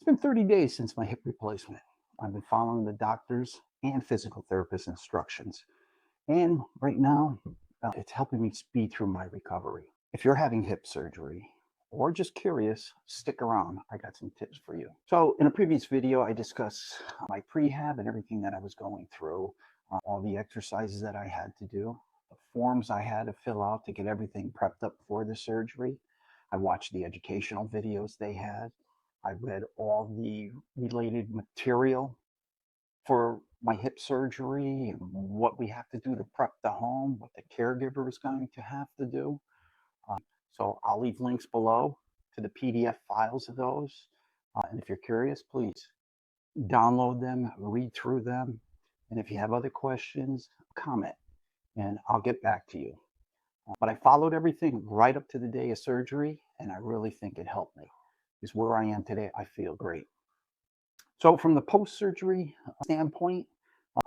been 30 days since my hip replacement. I've been following the doctor's and physical therapist instructions. And right now, it's helping me speed through my recovery. If you're having hip surgery or just curious, stick around. I got some tips for you. So, in a previous video, I discussed my prehab and everything that I was going through, all the exercises that I had to do, the forms I had to fill out to get everything prepped up for the surgery. I watched the educational videos they had. I read all the related material for my hip surgery and what we have to do to prep the home, what the caregiver is going to have to do. So I'll leave links below to the PDF files of those. And if you're curious, please download them, read through them. And if you have other questions, comment and I'll get back to you. But I followed everything right up to the day of surgery, and I really think it helped me. Because where I am today, I feel great. So from the post-surgery standpoint,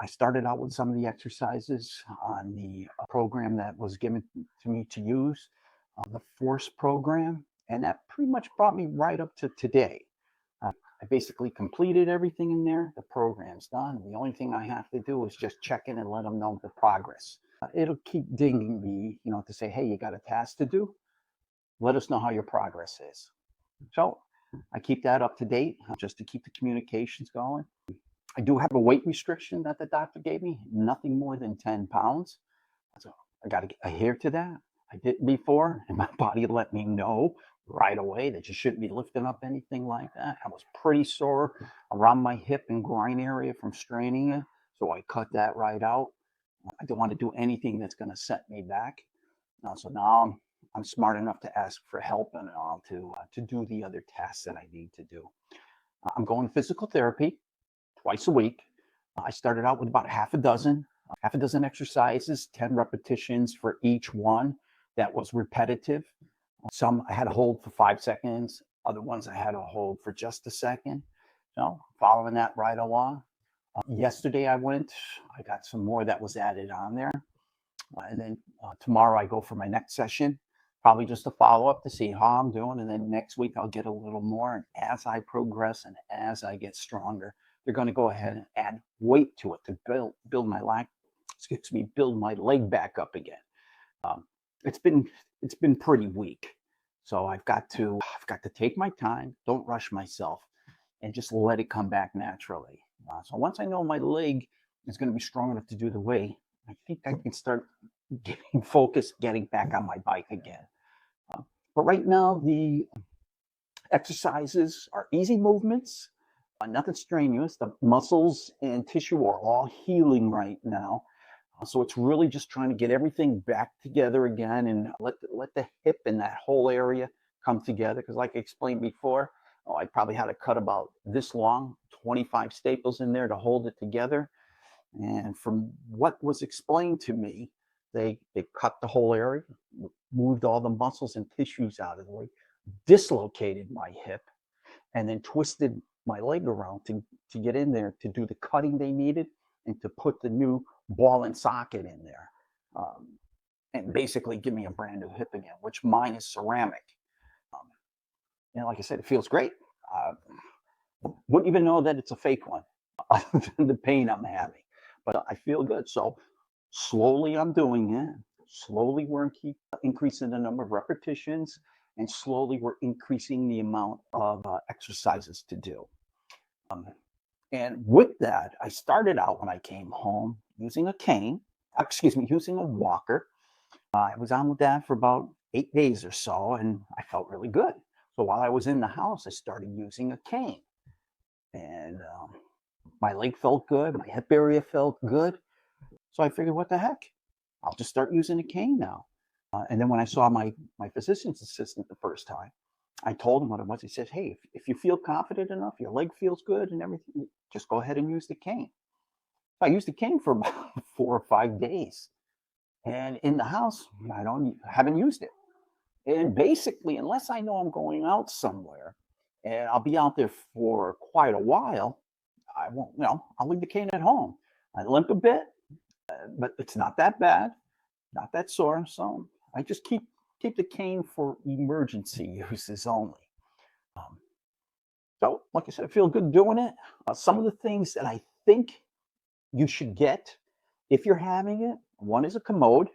I started out with some of the exercises on the program that was given to me to use, the Force program, and that pretty much brought me right up to today. I basically completed everything in there. The program's done. The only thing I have to do is just check in and let them know the progress. It'll keep dinging me, to say, hey, you got a task to do. Let us know how your progress is. So I keep that up to date just to keep the communications going. I do have a weight restriction that the doctor gave me, nothing more than 10 pounds. So I got to adhere to that. I didn't before, and my body let me know right away that you shouldn't be lifting up anything like that. I was pretty sore around my hip and groin area from straining it, so I cut that right out. I don't want to do anything that's going to set me back. So now I'm smart enough to ask for help and to do the other tasks that I need to do. I'm going to physical therapy twice a week. I started out with about half a dozen exercises, 10 repetitions for each one. That was repetitive. Some I had to hold for 5 seconds. Other ones I had to hold for just a second. Following that right along. Yesterday I got some more that was added on there. And then tomorrow I go for my next session, probably just a follow-up to see how I'm doing. And then next week I'll get a little more. And as I progress and as I get stronger, they're going to go ahead and add weight to it to build my leg back up again. It's been pretty weak. So I've got to take my time, don't rush myself, and just let it come back naturally. So once I know my leg is going to be strong enough to do the weight, I think I can start getting focused, getting back on my bike again. But right now, the exercises are easy movements, nothing strenuous. The muscles and tissue are all healing right now. So it's really just trying to get everything back together again and let the hip and that whole area come together. Because like I explained before, I probably had to cut about this long, 25 staples in there to hold it together. And from what was explained to me, they cut the whole area, moved all the muscles and tissues out of the way, dislocated my hip, and then twisted my leg around to get in there to do the cutting they needed and to put the new ball and socket in there, and basically give me a brand new hip again, which mine is ceramic. Like I said, it feels great. Wouldn't even know that it's a fake one, other than the pain I'm having. But I feel good. So slowly I'm doing it. Slowly we're increasing the number of repetitions, and slowly we're increasing the amount of exercises to do. And with that, I started out when I came home using using a walker. I was on with that for about 8 days or so, and I felt really good. So while I was in the house, I started using a cane. And my leg felt good, my hip area felt good. So I figured, what the heck? I'll just start using a cane now. And then when I saw my physician's assistant the first time, I told him what it was. He said, hey, if you feel confident enough, your leg feels good and everything, just go ahead and use the cane. I used the cane for about 4 or 5 days. And in the house, I haven't used it. And basically, unless I know I'm going out somewhere and I'll be out there for quite a while, I won't, I'll leave the cane at home. I limp a bit, but it's not that bad, not that sore. So I just keep the cane for emergency uses only. So, like I said, I feel good doing it. Some of the things that I think you should get if you're having it, one is a commode.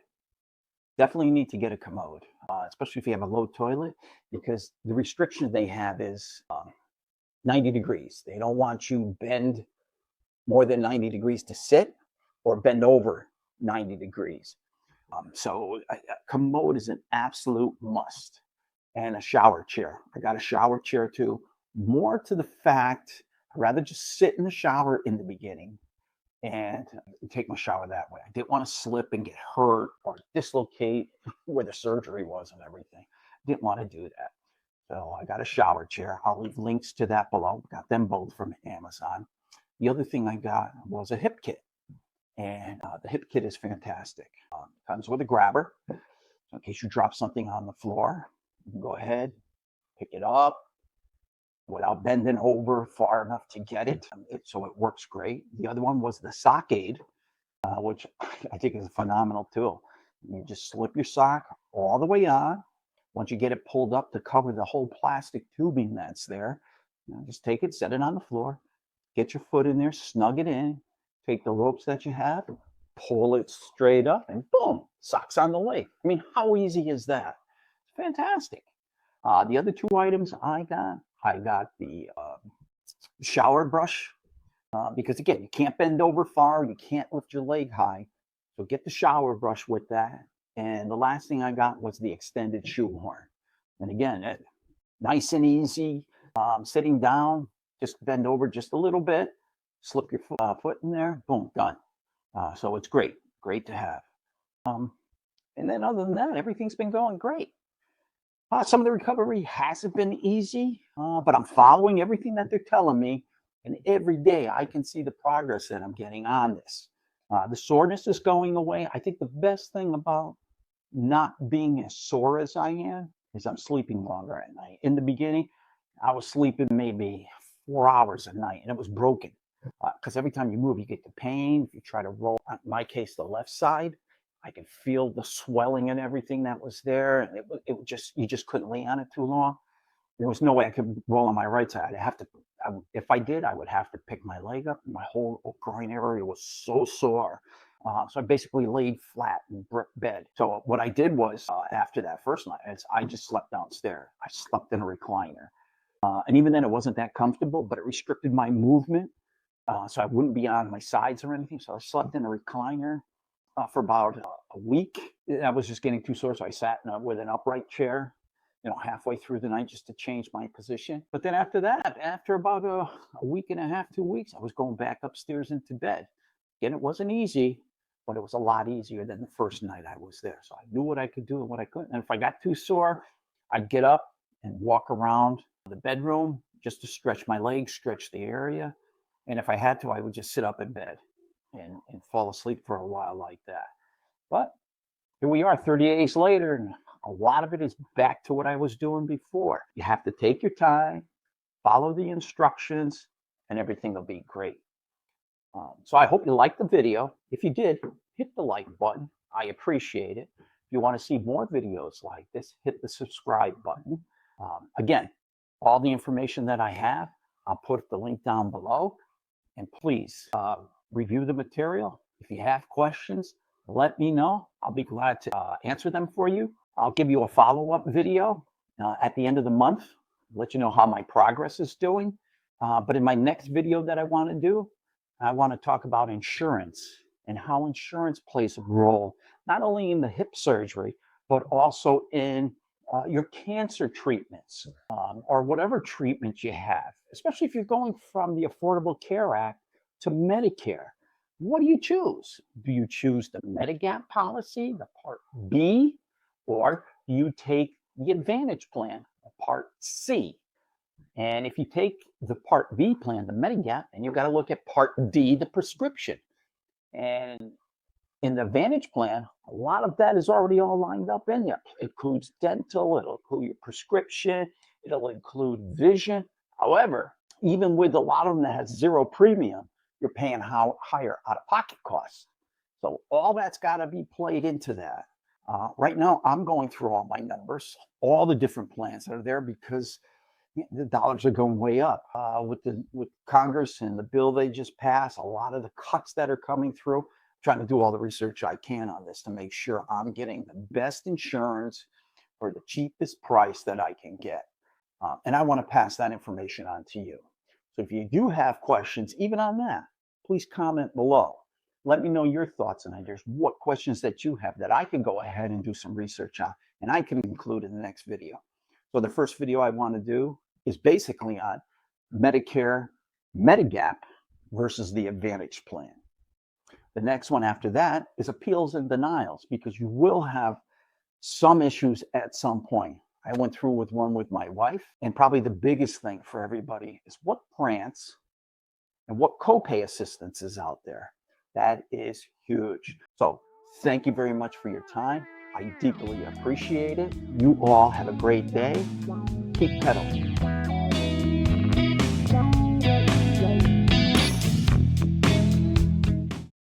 Definitely need to get a commode, especially if you have a low toilet, because the restriction they have is 90 degrees. They don't want you bend more than 90 degrees to sit or bend over 90 degrees. So a commode is an absolute must. And a shower chair. I got a shower chair too. More to the fact, I'd rather just sit in the shower in the beginning and take my shower that way. I didn't want to slip and get hurt or dislocate where the surgery was and everything. Didn't want to do that. So I got a shower chair. I'll leave links to that below. Got them both from Amazon. The other thing I got was a hip kit. And the hip kit is fantastic. Comes with a grabber. So in case you drop something on the floor, you can go ahead, pick it up without bending over far enough to get it. So it works great. The other one was the sock aid, which I think is a phenomenal tool. You just slip your sock all the way on. Once you get it pulled up to cover the whole plastic tubing that's there, just take it, set it on the floor, get your foot in there, snug it in, take the ropes that you have, pull it straight up, and boom, socks on the leg. I mean, how easy is that? It's fantastic. The other two items I got the shower brush, because again, you can't bend over far, you can't lift your leg high. So get the shower brush with that. And the last thing I got was the extended shoe horn. And again, nice and easy. Sitting down, just bend over just a little bit, slip your foot in there, boom, done. So it's great to have. And then other than that, everything's been going great. Some of the recovery hasn't been easy, but I'm following everything that they're telling me. And every day I can see the progress that I'm getting on this. The soreness is going away. I think the best thing about not being as sore as I am is I'm sleeping longer at night. In the beginning, I was sleeping maybe 4 hours a night, and it was broken. Because every time you move, you get the pain. If you try to roll, in my case, the left side, I could feel the swelling and everything that was there. And you just couldn't lay on it too long. There was no way I could roll on my right side. If I did, I would have to pick my leg up. My whole groin area was so sore. So I basically laid flat in brick bed. So what I did was, after that first night, I just slept downstairs. I slept in a recliner. And even then, it wasn't that comfortable, but it restricted my movement. So I wouldn't be on my sides or anything. So I slept in a recliner for about a week. I was just getting too sore. So I sat with an upright chair, halfway through the night just to change my position. But then after that, after about a week and a half, 2 weeks, I was going back upstairs into bed. Again, it wasn't easy, but it was a lot easier than the first night I was there. So I knew what I could do and what I couldn't. And if I got too sore, I'd get up and walk around the bedroom just to stretch my legs, stretch the area. And if I had to, I would just sit up in bed and fall asleep for a while like that. But here we are 30 days later, and a lot of it is back to what I was doing before. You have to take your time, follow the instructions, and everything will be great. So I hope you liked the video. If you did, hit the like button. I appreciate it. If you want to see more videos like this, hit the subscribe button. Again, all the information that I have, I'll put the link down below. And please review the material. If you have questions, let me know. I'll be glad to answer them for you. I'll give you a follow-up video at the end of the month, let you know how my progress is doing. But in my next video that I want to do, I want to talk about insurance and how insurance plays a role, not only in the hip surgery, but also in your cancer treatments or whatever treatment you have, especially if you're going from the Affordable Care Act to Medicare. What do you choose? Do you choose the Medigap policy, the Part B, or do you take the Advantage plan, the Part C? And if you take the Part B plan, the Medigap, then you've got to look at Part D, the prescription. And in the Advantage plan, a lot of that is already all lined up in there. It includes dental, it'll include your prescription, it'll include vision. However, even with a lot of them that has zero premium, you're paying higher out-of-pocket costs. So all that's got to be played into that. Right now, I'm going through all my numbers, all the different plans that are there, because The dollars are going way up with Congress and the bill they just passed. A lot of the cuts that are coming through. I'm trying to do all the research I can on this to make sure I'm getting the best insurance for the cheapest price that I can get. And I want to pass that information on to you. So if you do have questions, even on that, please comment below. Let me know your thoughts and ideas, what questions that you have that I can go ahead and do some research on, and I can include in the next video. So the first video I want to do is basically on Medicare Medigap versus the Advantage plan. The next one after that is appeals and denials, because you will have some issues at some point. I went through with one with my wife, and probably the biggest thing for everybody is what grants and what copay assistance is out there. That is huge. So thank you very much for your time. I deeply appreciate it. You all have a great day. Keep pedaling.